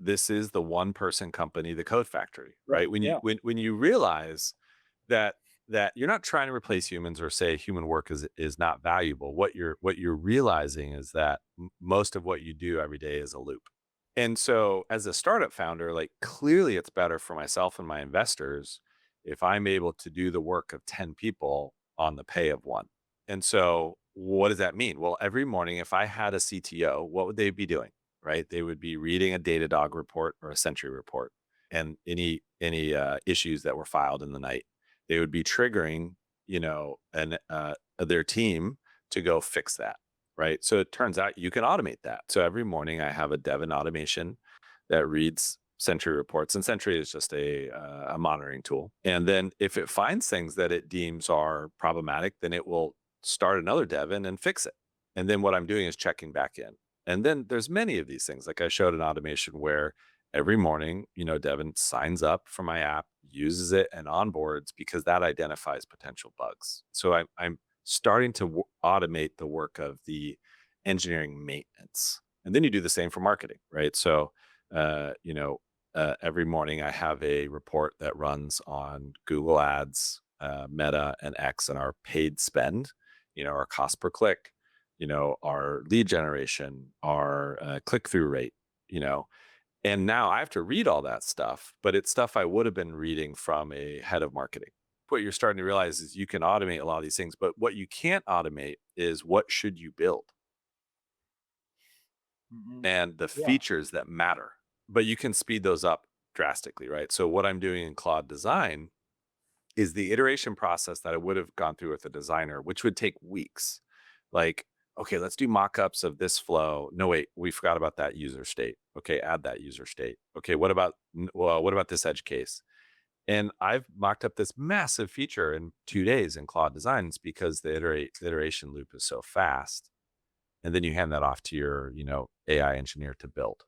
this is the one person company, the code factory, Right. right? When you Yeah. when you realize that you're not trying to replace humans or say human work is not valuable. What you're realizing is that most of what you do every day is a loop. And so as a startup founder, like clearly it's better for myself and my investors if I'm able to do the work of 10 people on the pay of one. And so what does that mean? Well, every morning if I had a CTO, what would they be doing? Right? They would be reading a Datadog report or a Sentry report and any issues that were filed in the night. They would be triggering, their team to go fix that, right? So it turns out you can automate that. So every morning I have a Devon automation that reads Sentry reports, and Sentry is just a monitoring tool. And then if it finds things that it deems are problematic, then it will start another Devon and fix it. And then what I'm doing is checking back in. And then there's many of these things. Like I showed an automation where every morning, Devon signs up for my app, uses it, and onboards because that identifies potential bugs. So I'm starting to automate the work of the engineering maintenance. And then you do the same for marketing, right? So, every morning I have a report that runs on Google Ads, Meta, and X, and our paid spend, our cost per click, our lead generation, our click through rate, you know, and now I have to read all that stuff, but it's stuff I would have been reading from a head of marketing. What you're starting to realize is you can automate a lot of these things, but what you can't automate is what should you build Hmm. and the Yeah. features that matter. But you can speed those up drastically, right? So what I'm doing in Claude Design is the iteration process that I would have gone through with a designer, which would take weeks. Like, okay, let's do mock-ups of this flow. No, wait, we forgot about that user state. Okay, add that user state. Okay, what about this edge case? And I've mocked up this massive feature in 2 days in Claude Designs because the iteration loop is so fast. And then you hand that off to your, AI engineer to build.